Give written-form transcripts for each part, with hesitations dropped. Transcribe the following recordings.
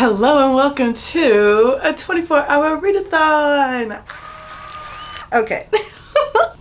Hello and welcome to a 24-hour readathon. Okay.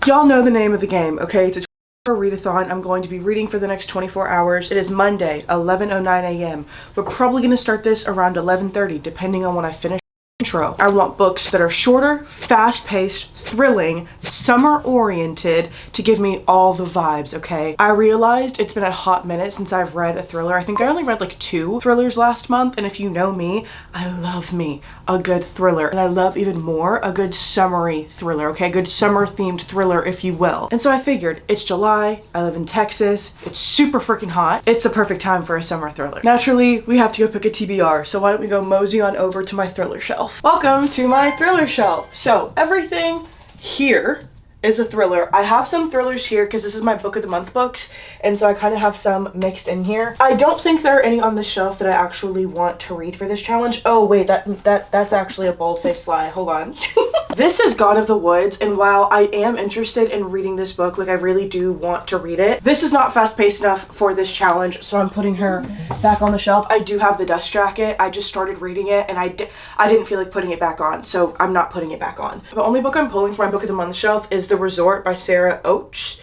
Y'all know the name of the game, okay? It's a 24-hour readathon. I'm going to be reading for the next 24 hours. It is Monday, 11:09 a.m. We're probably going to start this around 11:30, depending on when I finish the intro. I want books that are shorter, fast-paced, thrilling, summer-oriented to give me all the vibes, okay? I realized it's been a hot minute since I've read a thriller. I think I only read like 2 thrillers last month, and if you know me, I love me a good thriller. And I love even more a good summery thriller, okay? Good summer-themed thriller, if you will. And so I figured, it's July, I live in Texas, it's super freaking hot. It's the perfect time for a summer thriller. Naturally, we have to go pick a TBR, so why don't we go mosey on over to my thriller shelf. Welcome to my thriller shelf. So everything here is a thriller. I have some thrillers here because this is my book of the month books, and so I kind of have some mixed in here. I don't think there are any on the shelf that I actually want to read for this challenge. Oh wait, that's actually a bold-faced lie. Hold on. This is God of the Woods, and while I am interested in reading this book, like I really do want to read it, this is not fast-paced enough for this challenge, so I'm putting her back on the shelf. I do have the Dust Jacket. I just started reading it, and I didn't feel like putting it back on, so I'm not putting it back on. The only book I'm pulling for my book of the month shelf is The Resort by Sarah Oakes.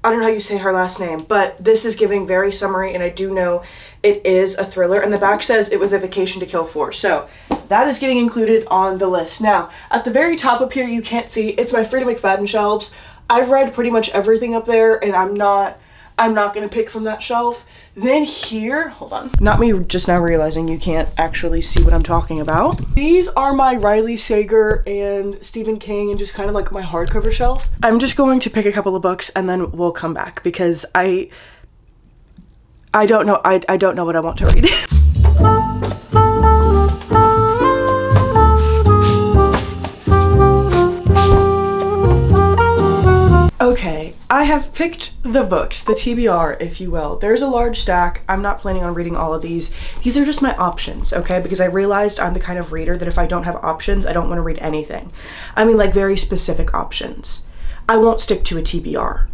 I don't know how you say her last name, but this is giving very summery, and I do know it is a thriller, and the back says it was a vacation to kill for, so that is getting included on the list. Now, at the very top up here, you can't see, it's my Frida McFadden shelves. I've read pretty much everything up there, and I'm not gonna pick from that shelf. Then here, hold on. Not me just now realizing you can't actually see what I'm talking about. These are my Riley Sager and Stephen King and just kind of like my hardcover shelf. I'm just going to pick a couple of books and then we'll come back because I don't know. I don't know what I want to read. Okay, I have picked the books, the TBR, if you will. There's a large stack. I'm not planning on reading all of these. These are just my options, okay? Because I realized I'm the kind of reader that if I don't have options, I don't want to read anything. I mean, like very specific options. I won't stick to a TBR.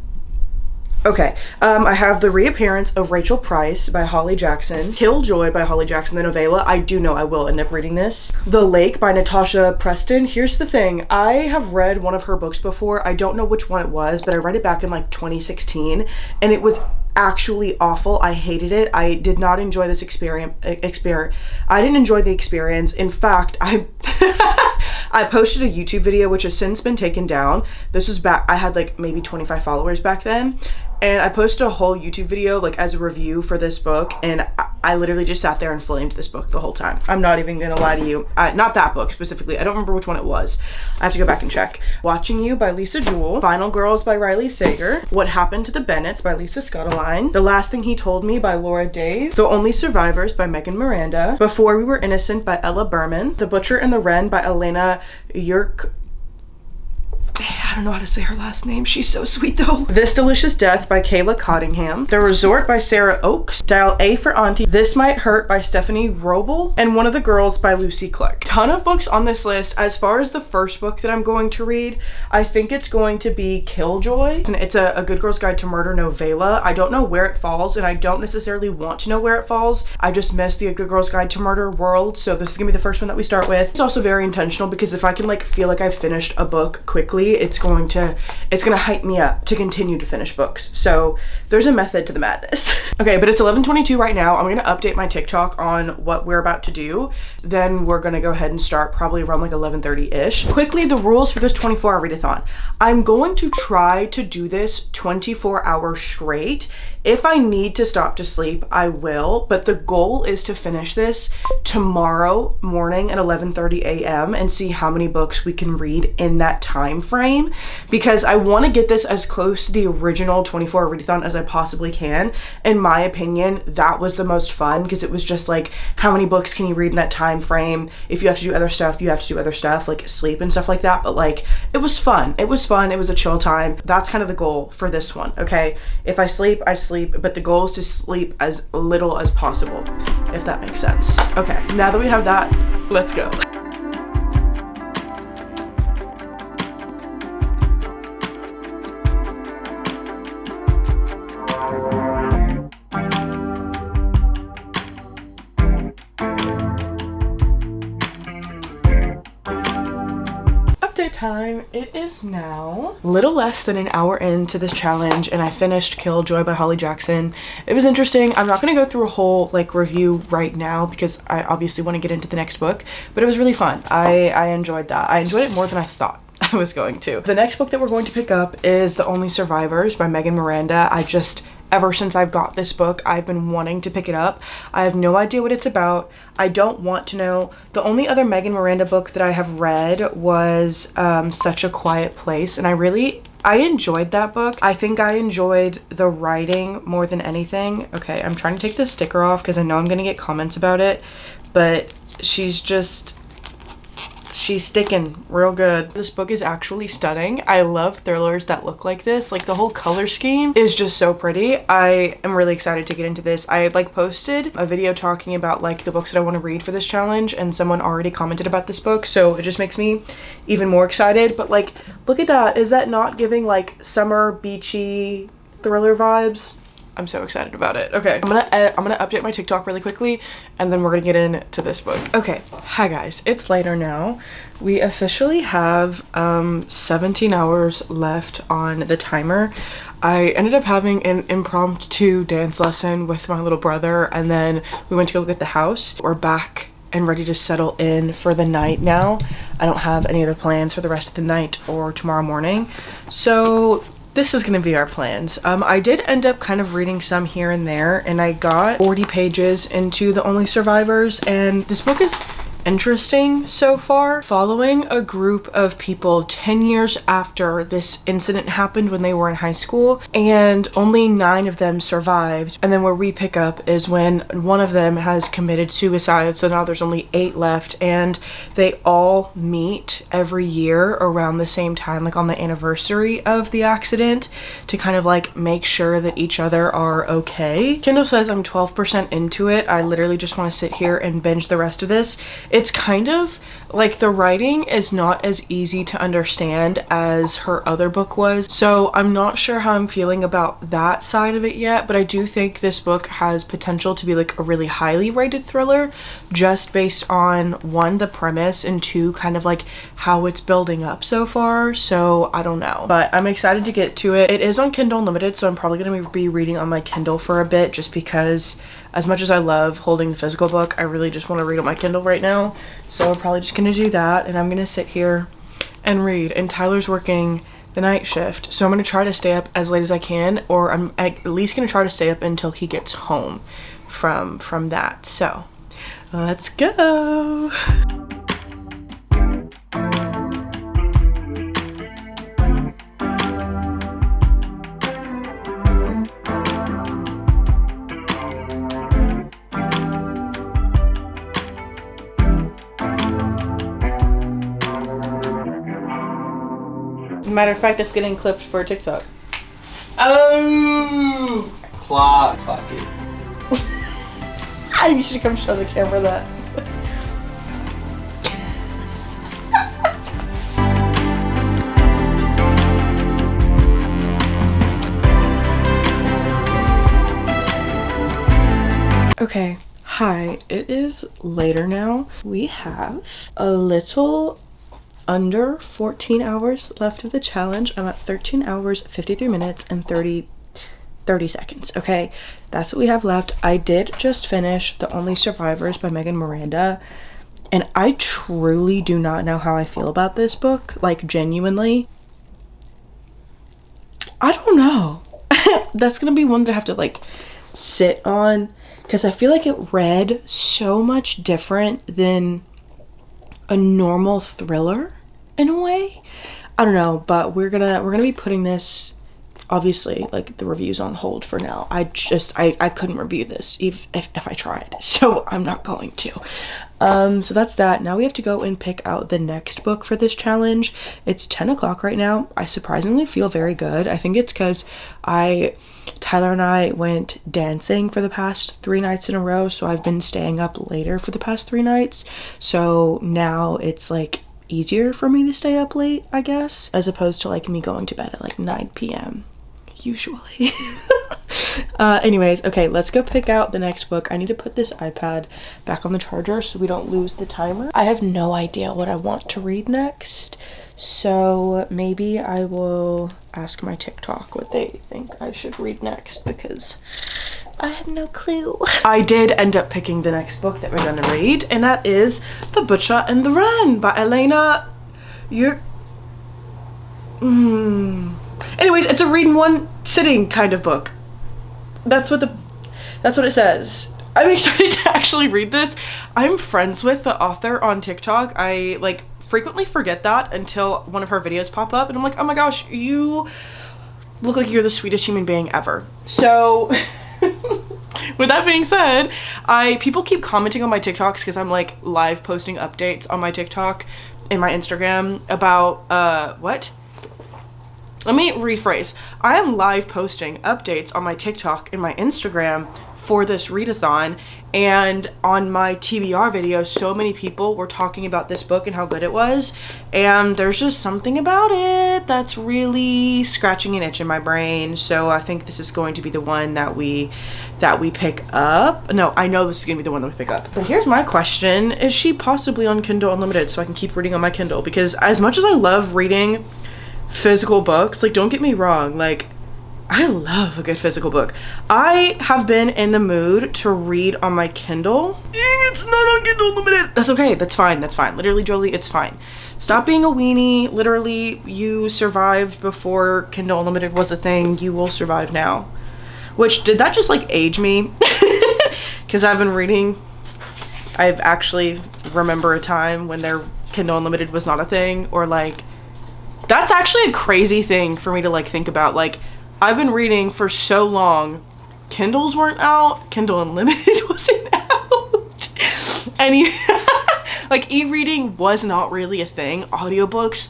Okay, I have The Reappearance of Rachel Price by Holly Jackson, Killjoy by Holly Jackson, the novella. I do know I will end up reading this. The Lake by Natasha Preston. Here's the thing, I have read one of her books before. I don't know which one it was, but I read it back in like 2016, and it was actually awful. I hated it. I did not enjoy this experience. I didn't enjoy the experience. In fact, I posted a YouTube video, which has since been taken down. This was back, I had like maybe 25 followers back then. And I posted a whole YouTube video like as a review for this book, and I literally just sat there and flamed this book the whole time. I'm not even gonna lie to you. Not that book specifically. I don't remember which one it was. I have to go back and check. Watching You by Lisa Jewell. Final Girls by Riley Sager. What Happened to the Bennetts by Lisa Scuttleline. The Last Thing He Told Me by Laura Dave. The Only Survivors by Megan Miranda. Before We Were Innocent by Ella Berman. The Butcher and the Wren by Elena Yerk. I don't know how to say her last name. She's so sweet though. This Delicious Death by Kayla Cottingham. The Resort by Sarah Oakes. Dial A for Auntie. This Might Hurt by Stephanie Roble. And One of the Girls by Lucy Clark. Ton of books on this list. As far as the first book that I'm going to read, I think it's going to be Killjoy. And it's a Good Girl's Guide to Murder novella. I don't know where it falls, and I don't necessarily want to know where it falls. I just miss the Good Girl's Guide to Murder world, so this is gonna be the first one that we start with. It's also very intentional because if I can like feel like I've finished a book quickly, it's gonna hype me up to continue to finish books. So there's a method to the madness. Okay, but it's 11:22 right now. I'm gonna update my TikTok on what we're about to do. Then we're gonna go ahead and start probably around like 11:30-ish. Quickly, the rules for this 24-hour readathon. I'm going to try to do this 24 hours straight. If I need to stop to sleep, I will, but the goal is to finish this tomorrow morning at 11:30 a.m. and see how many books we can read in that time frame, because I want to get this as close to the original 24-hour readathon as I possibly can. In my opinion, that was the most fun because it was just like, how many books can you read in that time frame? If you have to do other stuff, you have to do other stuff, like sleep and stuff like that, but like, it was fun. It was fun. It was a chill time. That's kind of the goal for this one, okay? If I sleep, I sleep, but the goal is to sleep as little as possible, if that makes sense. Okay, now that we have that, let's go. time. It is now a little less than an hour into this challenge and I finished Killjoy by Holly Jackson. It was interesting. I'm not going to go through a whole like review right now because I obviously want to get into the next book, but it was really fun. I enjoyed that. I enjoyed it more than I thought I was going to. The next book that we're going to pick up is The Only Survivors by Megan Miranda. Ever since I've got this book, I've been wanting to pick it up. I have no idea what it's about. I don't want to know. The only other Megan Miranda book that I have read was Such a Quiet Place, and I enjoyed that book. I think I enjoyed the writing more than anything. Okay, I'm trying to take this sticker off because I know I'm gonna get comments about it, but she's sticking real good. This book is actually stunning. I love thrillers that look like this. Like the whole color scheme is just so pretty. I am really excited to get into this. I like posted a video talking about like the books that I want to read for this challenge and someone already commented about this book, so it just makes me even more excited. But like, look at that. Is that not giving like summer beachy thriller vibes? I'm so excited about it. Okay, I'm gonna update my TikTok really quickly and then we're gonna get into this book. Okay, hi guys, it's later now. We officially have 17 hours left on the timer. I ended up having an impromptu dance lesson with my little brother and then we went to go look at the house. We're back and ready to settle in for the night now. I don't have any other plans for the rest of the night or tomorrow morning. So this is gonna be our plans. I did end up kind of reading some here and there and I got 40 pages into The Only Survivors, and this book is interesting so far. Following a group of people 10 years after this incident happened when they were in high school, and only 9 of them survived. And then where we pick up is when one of them has committed suicide, so now there's only 8 left, and they all meet every year around the same time, like on the anniversary of the accident, to kind of like make sure that each other are okay. Kindle says I'm 12% into it. I literally just want to sit here and binge the rest of this. It's kind of like the writing is not as easy to understand as her other book was, so I'm not sure how I'm feeling about that side of it yet, but I do think this book has potential to be like a really highly rated thriller just based on 1, the premise, and 2, kind of like how it's building up so far. So I don't know, but I'm excited to get to it. It is on Kindle Unlimited, so I'm probably going to be reading on my Kindle for a bit just because as much as I love holding the physical book, I really just want to read on my Kindle right now. So I'm probably just going to do that, and I'm going to sit here and read. And Tyler's working the night shift, so I'm going to try to stay up as late as I can, or I'm at least going to try to stay up until he gets home from that. So let's go. Matter of fact, that's getting clipped for TikTok. Oh! Clock it. You should come show the camera that. Okay, hi, it is later now. We have a little under 14 hours left of the challenge. I'm at 13 hours, 53 minutes, and 30 seconds, okay? That's what we have left. I did just finish The Only Survivors by Megan Miranda, and I truly do not know how I feel about this book, like genuinely. I don't know. That's gonna be one that I have to like sit on, because I feel like it read so much different than a normal thriller in a way. I don't know, but we're gonna be putting this, obviously, like the reviews on hold for now. I couldn't review this if I tried, so I'm not going to. So that's that. Now we have to go and pick out the next book for this challenge. It's 10 o'clock right now. I surprisingly feel very good. I think it's because Tyler and I went dancing for the past 3 nights in a row, so I've been staying up later for the past 3 nights. So now it's like easier for me to stay up late, I guess, as opposed to like me going to bed at like 9 p.m. usually. Anyways, okay, let's go pick out the next book. I need to put this iPad back on the charger so we don't lose the timer. I have no idea what I want to read next, so maybe I will ask my TikTok what they think I should read next, because I have no clue. I did end up picking the next book that we're gonna read, and that is The Butcher and the Wren by Elena. Anyways, it's a read in one sitting kind of book. That's what it says. I'm excited to actually read this. I'm friends with the author on TikTok. I like frequently forget that until one of her videos pop up and I'm like, oh my gosh, you look like you're the sweetest human being ever. So with that being said, people keep commenting on my TikToks because I'm like live posting updates on my TikTok and my Instagram about what? Let me rephrase. I am live posting updates on my TikTok and my Instagram for this readathon, and on my TBR video, so many people were talking about this book and how good it was, and there's just something about it that's really scratching an itch in my brain. So I think this is going to be the one that we pick up. No, I know this is gonna be the one that we pick up. But here's my question: is she possibly on Kindle Unlimited so I can keep reading on my Kindle? Because as much as I love reading physical books, like, don't get me wrong, like, I love a good physical book. I have been in the mood to read on my Kindle. It's not on Kindle Unlimited. That's okay. That's fine. That's fine. Literally, Jolie, it's fine. Stop being a weenie. Literally, you survived before Kindle Unlimited was a thing. You will survive now. Which, did that just like age me? Because I've been reading. I've actually remember a time when their Kindle Unlimited was not a thing, or like, that's actually a crazy thing for me to like think about. Like, I've been reading for so long, Kindles weren't out, Kindle Unlimited wasn't out, and like e-reading was not really a thing. Audiobooks,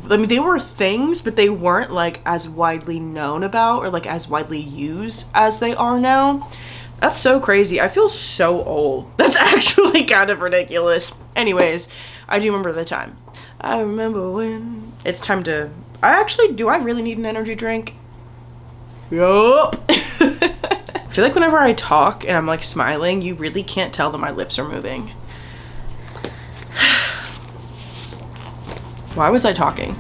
I mean, they were things, but they weren't like as widely known about or like as widely used as they are now. That's so crazy. I feel so old. That's actually kind of ridiculous. Anyways, I do remember the time. I remember when it's time to, do I really need an energy drink? Yup. I feel like whenever I talk and I'm like smiling, you really can't tell that my lips are moving. Why was I talking?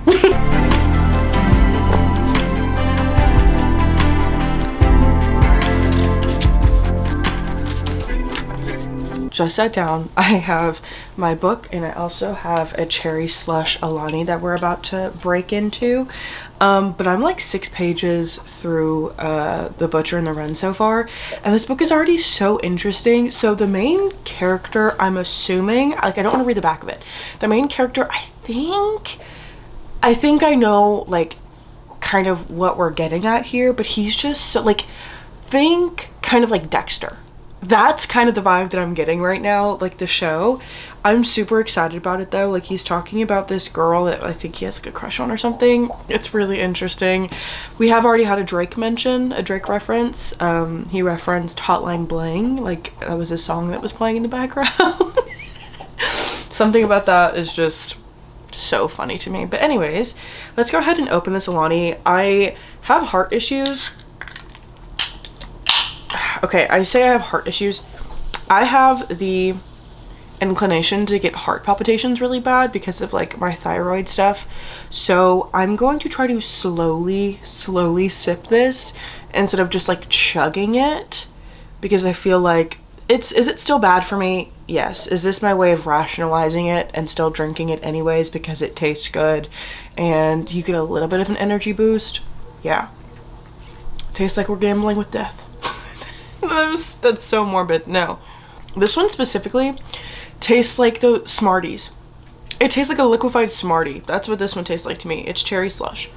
Just sat down. I have my book and I also have a cherry slush Alani that we're about to break into. But I'm like 6 pages through The Butcher and the Wren so far, and this book is already so interesting. So the main character, I'm assuming, like, I don't want to read the back of it. The main character, I think I know like kind of what we're getting at here, but he's just so like, think kind of like Dexter. That's kind of the vibe that I'm getting right now, like the show. I'm super excited about it though. Like, he's talking about this girl that I think he has like a crush on or something. It's really interesting. We have already had a Drake reference. He referenced Hotline Bling, like that was a song that was playing in the background. Something about that is just so funny to me. But anyways, let's go ahead and open this Alani. I have heart issues. Okay, I say I have heart issues. I have the inclination to get heart palpitations really bad because of like my thyroid stuff. So I'm going to try to slowly sip this instead of just like chugging it, because I feel like is it still bad for me? Yes. Is this my way of rationalizing it and still drinking it anyways because it tastes good and you get a little bit of an energy boost? Yeah. Tastes like we're gambling with death. That's so morbid. No, this one specifically tastes like the Smarties. It tastes like a liquefied Smartie. That's what this one tastes like to me. It's cherry slush.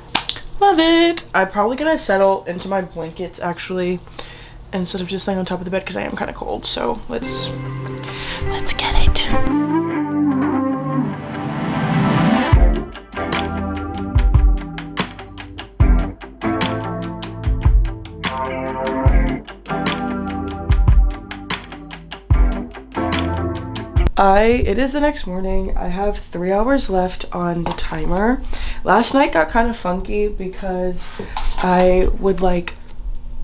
Love it. I'm probably gonna settle into my blankets actually instead of just laying on top of the bed because I am kind of cold. So let's get it. It is the next morning. I have 3 hours left on the timer. Last night got kind of funky because I would like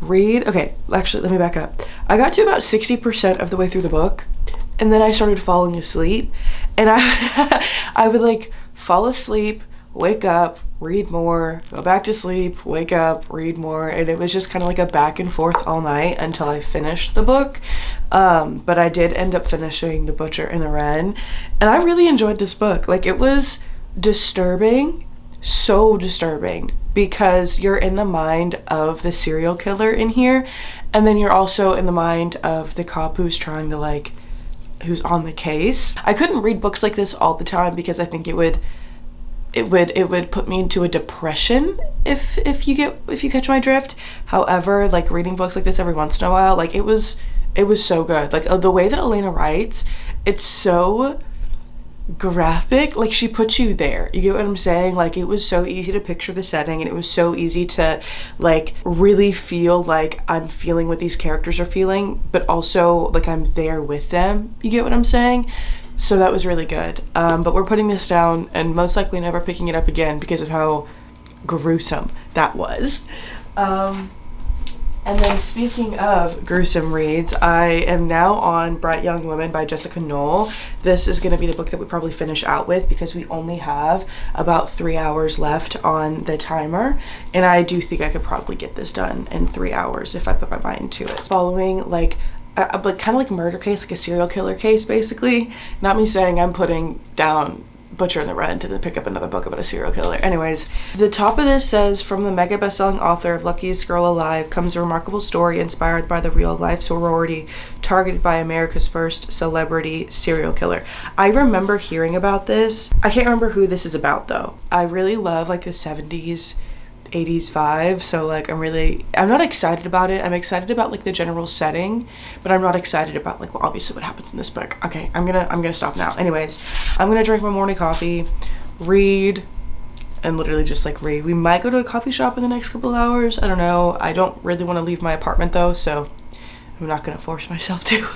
read, okay, actually, let me back up. I got to about 60% of the way through the book, and then I started falling asleep, and I would like fall asleep, wake up, read more, go back to sleep, wake up, read more, and it was just kind of like a back and forth all night until I finished the book. But I did end up finishing The Butcher and the Wren, and I really enjoyed this book. Like, it was disturbing, so disturbing, because you're in the mind of the serial killer in here, and then you're also in the mind of the cop who's trying to like, who's on the case. I couldn't read books like this all the time because I think it would put me into a depression if you catch my drift. However, like, reading books like this every once in a while, like, it was so good. Like, the way that Elena writes, it's so graphic. Like, she puts you there, you get what I'm saying? Like, it was so easy to picture the setting, and it was so easy to like really feel like I'm feeling what these characters are feeling, but also like I'm there with them, you get what I'm saying? So that was really good. But we're putting this down and most likely never picking it up again because of how gruesome that was. And then speaking of gruesome reads, I am now on Bright Young Women by Jessica Knoll. This is going to be the book that we probably finish out with because we only have about 3 hours left on the timer. And I do think I could probably get this done in 3 hours if I put my mind to it. Following like kind of like murder case, like a serial killer case, basically. Not me saying I'm putting down Butcher and the Wren to then pick up another book about a serial killer. Anyways, the top of this says, from the mega best-selling author of Luckiest Girl Alive comes a remarkable story inspired by the real-life sorority targeted by America's first celebrity serial killer. I remember hearing about this. I can't remember who this is about though. I really love like the 70s 80s vibe, so like I'm not excited about it. I'm excited about like the general setting, but I'm not excited about like, well, obviously what happens in this book. Okay, I'm gonna stop now. Anyways, I'm gonna drink my morning coffee, read, and literally just like read. We might go to a coffee shop in the next couple of hours. I don't know. I don't really want to leave my apartment though, so I'm not gonna force myself to.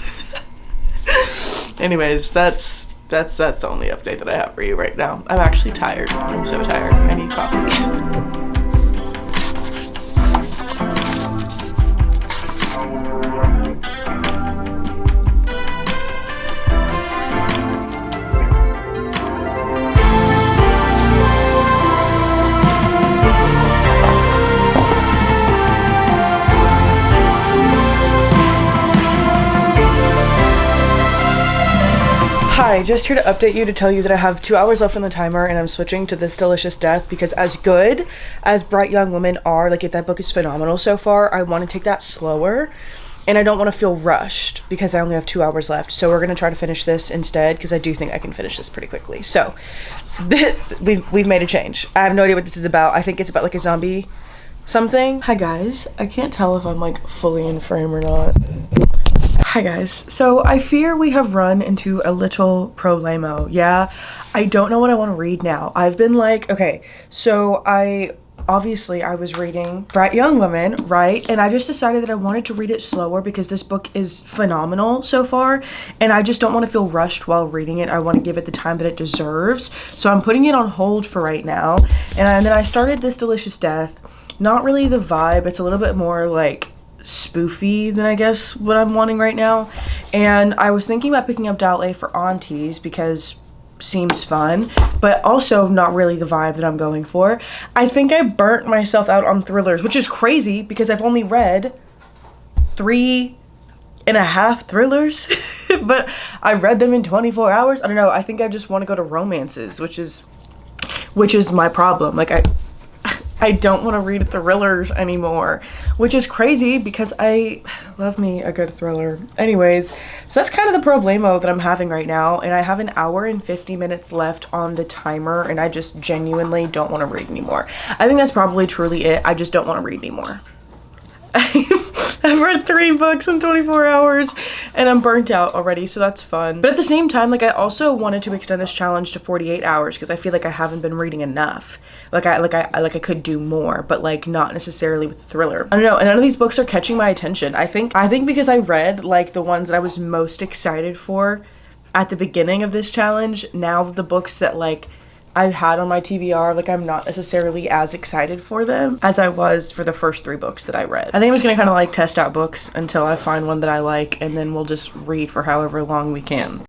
Anyways, that's the only update that I have for you right now. I'm actually tired. I'm so tired. I need coffee. Hi, just here to update you to tell you that I have 2 hours left on the timer and I'm switching to This Delicious Death because as good as Bright Young Women are, like, if that book is phenomenal so far, I want to take that slower and I don't want to feel rushed because I only have 2 hours left. So we're going to try to finish this instead because I do think I can finish this pretty quickly. So we've made a change. I have no idea what this is about. I think it's about like a zombie something. Hi guys, I can't tell if I'm like fully in frame or not. Hi guys, so I fear we have run into a little problemo. Yeah, I don't know what I want to read now. I've been like, okay, so I was reading Bright Young Women, right? And I just decided that I wanted to read it slower because this book is phenomenal so far. And I just don't want to feel rushed while reading it. I want to give it the time that it deserves. So I'm putting it on hold for right now. And then I started This Delicious Death. Not really the vibe. It's a little bit more like spoofy than I guess what I'm wanting right now. And I was thinking about picking up Dial A for Aunties because seems fun, but also not really the vibe that I'm going for. I think I burnt myself out on thrillers, which is crazy because I've only read 3.5 thrillers, but I read them in 24 hours. I don't know. I think I just want to go to romances, which is my problem. Like I don't want to read thrillers anymore, which is crazy because I love me a good thriller. Anyways, so that's kind of the problemo that I'm having right now, and I have 1 hour and 50 minutes left on the timer, and I just genuinely don't want to read anymore. I think that's probably truly it. I just don't want to read anymore. I've read 3 books in 24 hours and I'm burnt out already, so that's fun. But at the same time, like, I also wanted to extend this challenge to 48 hours because I feel like I haven't been reading enough. I could do more, but like not necessarily with thriller. I don't know, and none of these books are catching my attention. I think because I read like the ones that I was most excited for at the beginning of this challenge, now the books that like I've had on my TBR, like I'm not necessarily as excited for them as I was for the first 3 books that I read. I think I'm just gonna kind of like test out books until I find one that I like, and then we'll just read for however long we can.